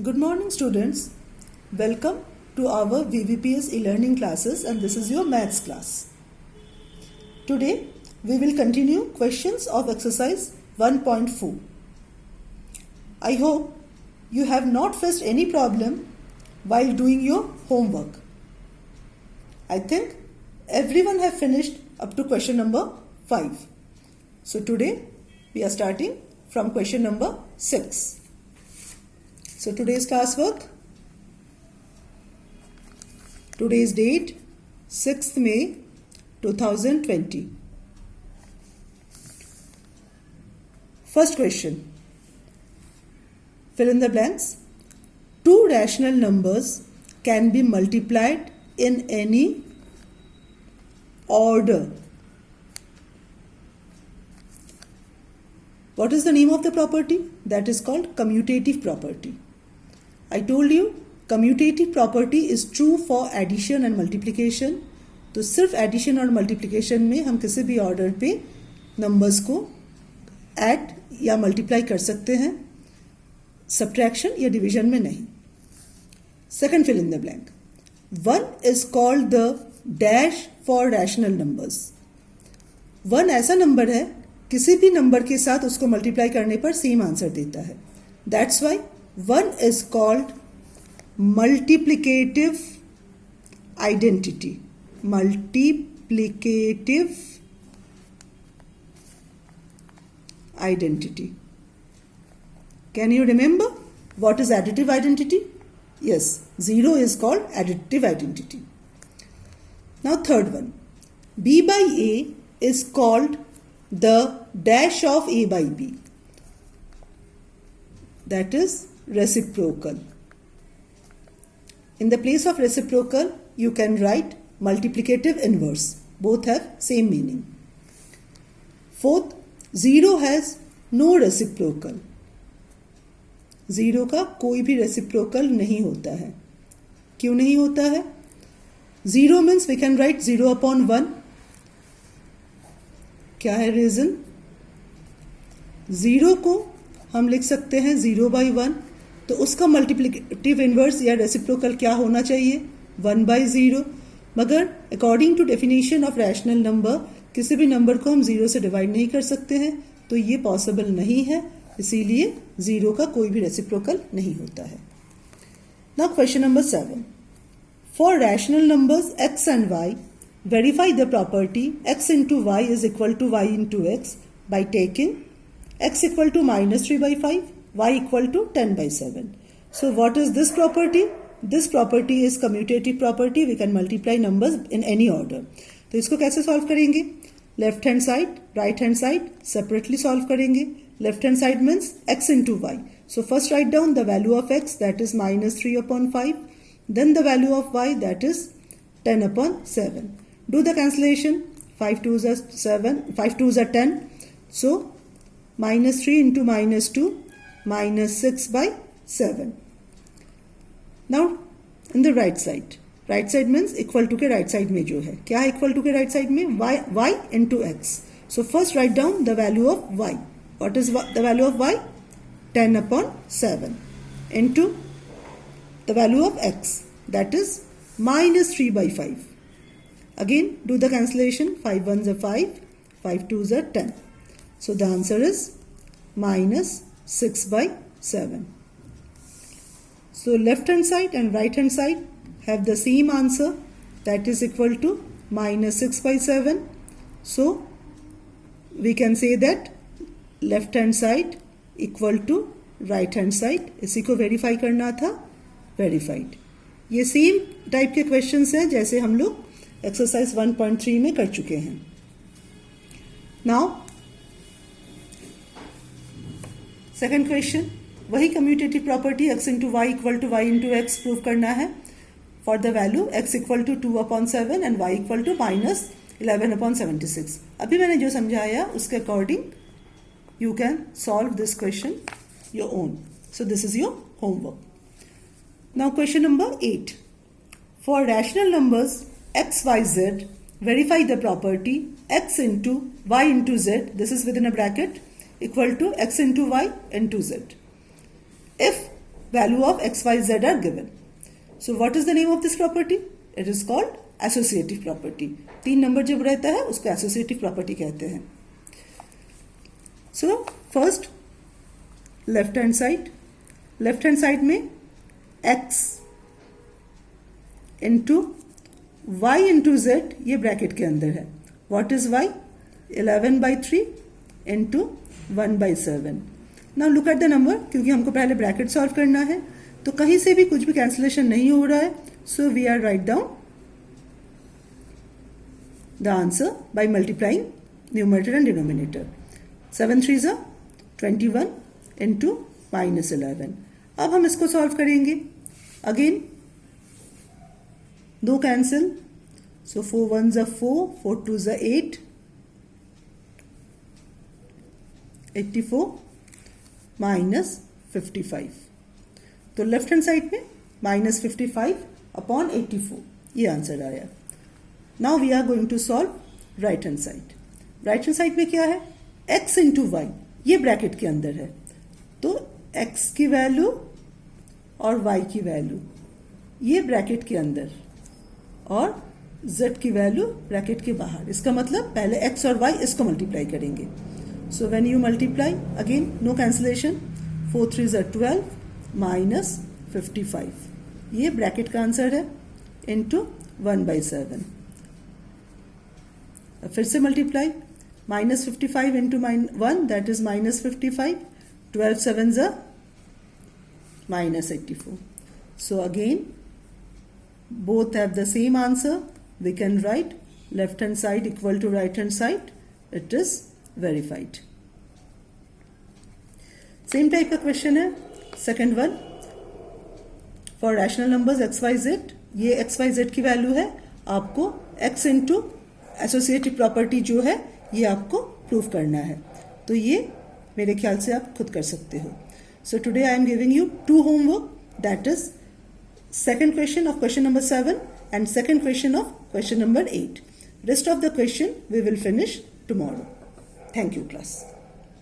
Good morning, students. Welcome to our VVPS e-learning classes, and this is your maths class. Today we will continue questions of exercise 1.4. I hope you have not faced any problem while doing your homework. I think everyone have finished up to question number 5. So today we are starting from question number 6. So today's classwork, today's date 6th May 2020. First question, fill in the blanks. Two rational numbers can be multiplied in any order. What is the name of the property? That is called commutative property. I told you commutative property is true for addition and multiplication. तो सिर्फ addition और multiplication में हम किसी भी order पे numbers को add या मल्टीप्लाई कर सकते हैं, सब्ट्रैक्शन या डिवीजन में नहीं. Second, fill in the blank. 1 is called the dash for rational numbers. 1 ऐसा नंबर है किसी भी नंबर के साथ उसको मल्टीप्लाई करने पर सेम आंसर देता है. That's why 1 is called multiplicative identity. Multiplicative identity. Can you remember what is additive identity? Yes, 0 is called additive identity. Now third one. B by A is called the dash of A by B. That is reciprocal. In the place of reciprocal, you can write multiplicative inverse. Both have same meaning. Fourth, 0 has no reciprocal. 0 का कोई भी reciprocal नहीं होता है. क्यों नहीं होता है? 0 means we can write 0 upon 1. क्या है reason? 0 को हम लिख सकते हैं 0 by 1, तो उसका मल्टीप्लिकेटिव इनवर्स या रेसिप्रोकल क्या होना चाहिए? 1 by 0. मगर according to definition of rational number किसी भी नंबर को हम 0 से डिवाइड नहीं कर सकते हैं, तो ये पॉसिबल नहीं है, इसीलिए 0 का कोई भी रेसिप्रोकल नहीं होता है. Now question number 7. For rational numbers x and y, verify the property x into y is equal to y into x by taking x equal to minus 3 by 5, y equal to 10 by 7. So what is this property? This property is commutative property. We can multiply numbers in any order. तो इसको कैसे solve करेंगे? Left hand side, right hand side separately solve करेंगे. Left hand side means x into y. So first write down the value of x, that is minus 3 upon 5. Then the value of y, that is 10 upon 7. Do the cancellation. 5 2s are 7, 5 2s are 10. So minus 3 into minus 2, minus 6 by 7. Now in the right side. Right side means equal to के right side में जो है. क्या है equal to के right side में? y into x. So first write down the value of y. What is the value of y? 10 upon 7 into the value of x, that is minus 3 by 5. Again do the cancellation. 5 1s are 5, 5 2s are 10. So the answer is minus 6 by 7. So left hand side and right hand side have the same answer, that is equal to minus 6 by 7. So we can say that left hand side equal to right hand side. इसी को verify करना था, verified. ये same type के questions हैं जैसे हम लोग एक्सरसाइज 1.3 में कर चुके हैं. नाउ सेकेंड क्वेश्चन, वही commutative property x into y equal to y into x prove करना है for the value x equal to 2 upon 7 and y equal to minus 11 upon 76. अभी मैंने जो समझाया उसके according you can solve this question your own. So this is your homework. Now question number 8. For rational numbers x y z, verify the property x into y into z, this is within a bracket, equal to x into y into z. If value of x, y, z are given. So what is the name of this property? It is called associative property. 3 number जब रहता है उसको associative property कहते हैं. So first left hand side में x into y into z ये bracket के अंदर है. What is y? 11/3 into 1/7. Now look at the number. क्योंकि हमको पहले ब्रैकेट सॉल्व करना है तो कहीं से भी कुछ भी कैंसिलेशन नहीं हो रहा है. So we are write down the answer by multiplying numerator and denominator. 7 3s are 21 into -11. अब हम इसको सॉल्व करेंगे. Again दो cancel. So 4 1s are 4, 4 2s are 8, 84 minus 55. तो लेफ्ट हैंड साइड में -55 अपॉन 84 ये आंसर आया. Now we are going to solve right hand side. Right hand side में क्या है? x इंटू वाई ये ब्रैकेट के अंदर है. तो x की वैल्यू और y की वैल्यू ये ब्रैकेट के अंदर और z की वैल्यू ब्रैकेट के बाहर. इसका मतलब पहले x और y इसको मल्टीप्लाई करेंगे. So when you multiply again no cancellation. 4 3s are 12 minus 55 ये ब्रैकेट का आंसर है इंटू 1/7. फिर से multiply. -55 into 1 that is -55. 12 7s are -84. So again both have the same answer. We can write left hand side equal to right hand side. It is verified. Same type of question है. Second one for rational numbers x y z. ये x y z की value है. आपको x into associative property जो है ये आपको prove करना है. तो ये मेरे ख्याल से आप खुद कर सकते हो. So today I am giving you 2 homework. That is second question of question number 7 and second question of question number 8. Rest of the question we will finish tomorrow. Thank you class.